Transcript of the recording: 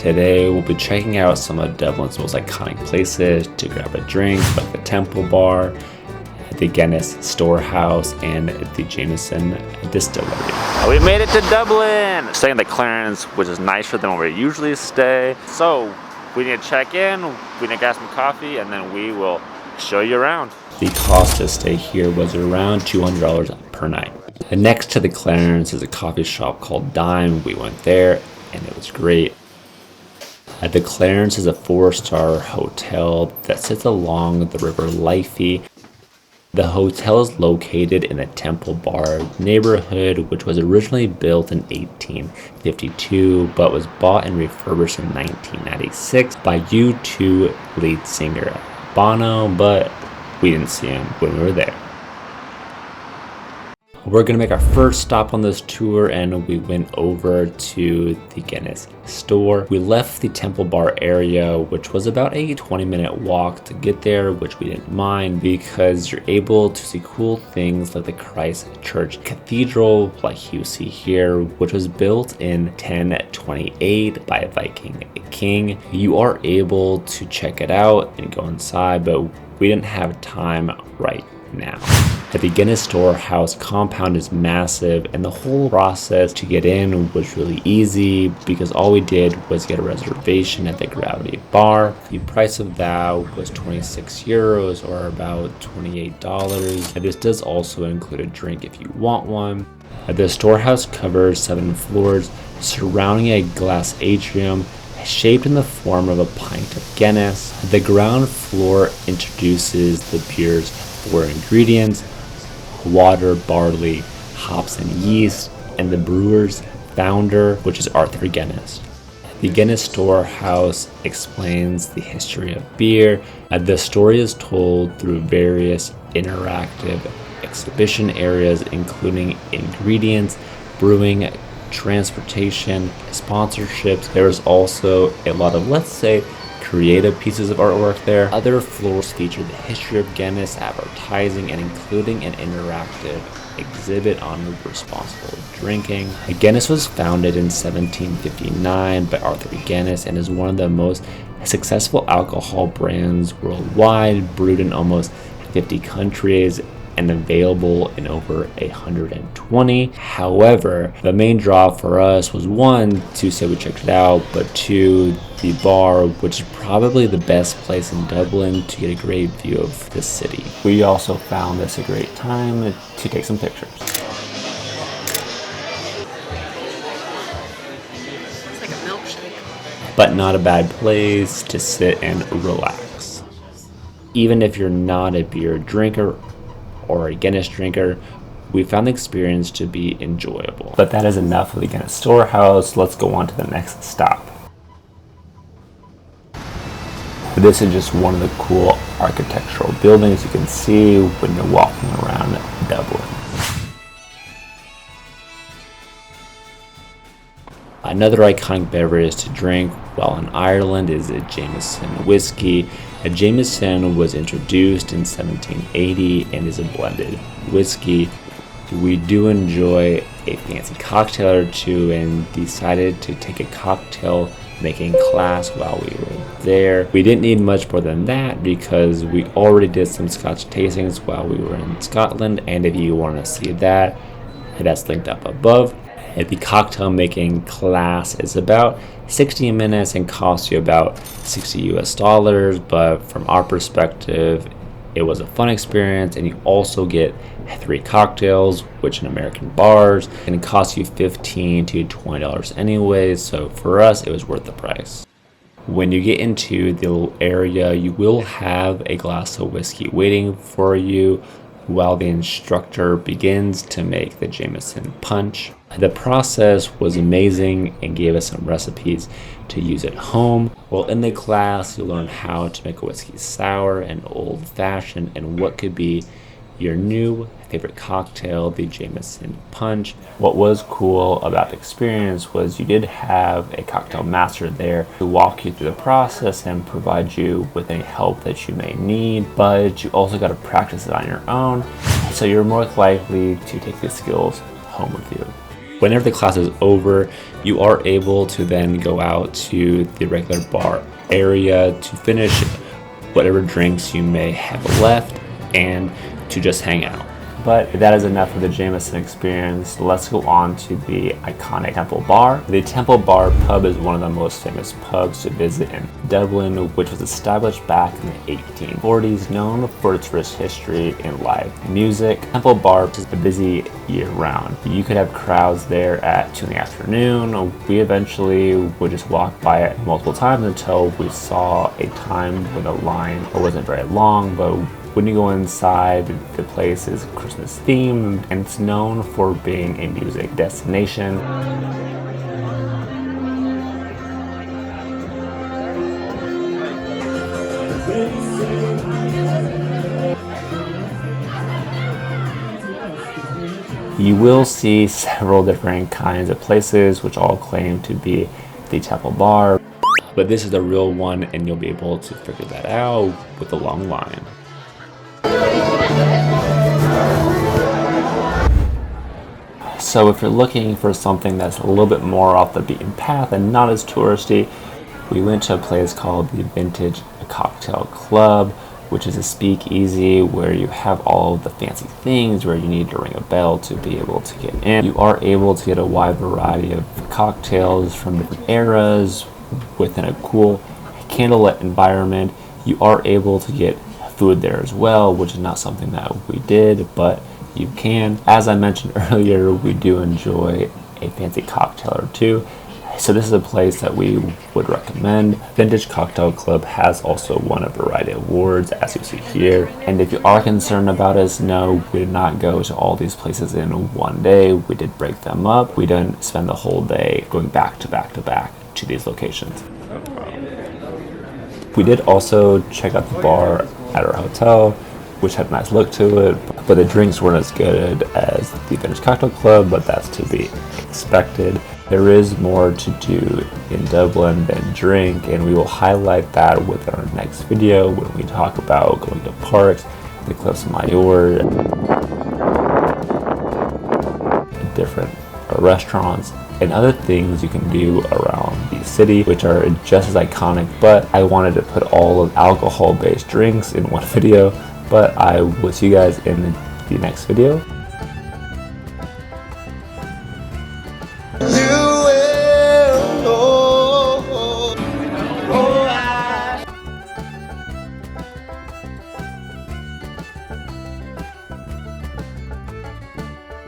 Today we'll be checking out some of Dublin's most iconic places to grab a drink, like the Temple Bar, the Guinness Storehouse, and the Jameson Distillery. We made it to Dublin! Staying at the Clarence, which is nicer than where we usually stay. So we need to check in, we need to get some coffee, and then we will show you around. The cost to stay here was around $200 per night. And next to the Clarence is a coffee shop called Dime. We went there and it was great. The Clarence is a 4-star hotel that sits along the River Liffey. The hotel is located in the Temple Bar neighborhood, which was originally built in 1852, but was bought and refurbished in 1996 by U2 lead singer Bono, but we didn't see him when we were there. We're going to make our first stop on this tour, and we went over to the Guinness Store. We left the Temple Bar area, which was about a 20-minute walk to get there, which we didn't mind because you're able to see cool things like the Christ Church Cathedral, like you see here, which was built in 1028 by a Viking king. You are able to check it out and go inside, but we didn't have time right now. The Guinness Storehouse compound is massive, and the whole process to get in was really easy because all we did was get a reservation at the Gravity Bar. The price of that was €26 or about $28, and this does also include a drink if you want one. The storehouse covers 7 floors surrounding a glass atrium shaped in the form of a pint of Guinness. The ground floor introduces the beer's 4 ingredients: water, barley, hops, and yeast, and the brewer's founder, which is Arthur Guinness. The Guinness Storehouse explains the history of beer. The story is told through various interactive exhibition areas, including ingredients, brewing, transportation, sponsorships. There is also a lot of, let's say, creative pieces of artwork there. Other floors feature the history of Guinness, advertising, and including an interactive exhibit on responsible drinking. Guinness was founded in 1759 by Arthur Guinness and is one of the most successful alcohol brands worldwide, brewed in almost 50 countries and available in over 120. However, the main draw for us was, 1, to say we checked it out, but 2, the bar, which is probably the best place in Dublin to get a great view of the city. We also found this a great time to take some pictures. It's like a milkshake. But not a bad place to sit and relax. Even if you're not a beer drinker or a Guinness drinker, we found the experience to be enjoyable. But that is enough of the Guinness Storehouse. Let's go on to the next stop. This is just one of the cool architectural buildings you can see when you're walking around Dublin. Another iconic beverage to drink while in Ireland is a Jameson whiskey. A Jameson was introduced in 1780 and is a blended whiskey. We do enjoy a fancy cocktail or two and decided to take a cocktail making class while we were there. We didn't need much more than that because we already did some Scotch tastings while we were in Scotland, and if you want to see that, that's linked up above. The cocktail making class is about 60 minutes and costs you about $60, but from our perspective, it was a fun experience, and you also get 3 cocktails, which in American bars can cost you $15 to $20 anyways, so for us, it was worth the price. When you get into the little area, you will have a glass of whiskey waiting for you while the instructor begins to make the Jameson punch. The process was amazing and gave us some recipes to use at home. While in the class, you'll learn how to make a whiskey sour and old-fashioned and what could be your new favorite cocktail, the Jameson punch. What was cool about the experience was you did have a cocktail master there to walk you through the process and provide you with any help that you may need, but you also got to practice it on your own, so you're more likely to take the skills home with you. Whenever the class is over, you are able to then go out to the regular bar area to finish whatever drinks you may have left and to just hang out. But that is enough of the Jameson experience. Let's go on to the iconic Temple Bar. The Temple Bar pub is one of the most famous pubs to visit in Dublin, which was established back in the 1840s, known for its rich history in live music. Temple Bar is busy year-round. You could have crowds there at 2 in the afternoon. We eventually would just walk by it multiple times until we saw a time when the line wasn't very long, but when you go inside, the place is Christmas themed and it's known for being a music destination. You will see several different kinds of places which all claim to be the Temple Bar, but this is the real one and you'll be able to figure that out with a long line. So if you're looking for something that's a little bit more off the beaten path and not as touristy, we went to a place called the Vintage Cocktail Club, which is a speakeasy where you have all of the fancy things where you need to ring a bell to be able to get in. You are able to get a wide variety of cocktails from different eras within a cool candlelit environment. You are able to get food there as well, which is not something that we did, but you can. As I mentioned earlier, we do enjoy a fancy cocktail or two, so this is a place that we would recommend. Vintage Cocktail Club has also won a variety of awards, as you see here, and if you are concerned about us, no, we did not go to all these places in one day. We did break them up. We didn't spend the whole day going back to back to back to these locations. We did also check out the bar at our hotel, which had a nice look to it, but the drinks weren't as good as the Vintage Cocktail Club, but that's to be expected. There is more to do in Dublin than drink, and we will highlight that with our next video when we talk about going to parks, the Cliffs Mayor, different restaurants, and other things you can do around the city, which are just as iconic, but I wanted to put all of alcohol-based drinks in one video. But I will see you guys in the next video.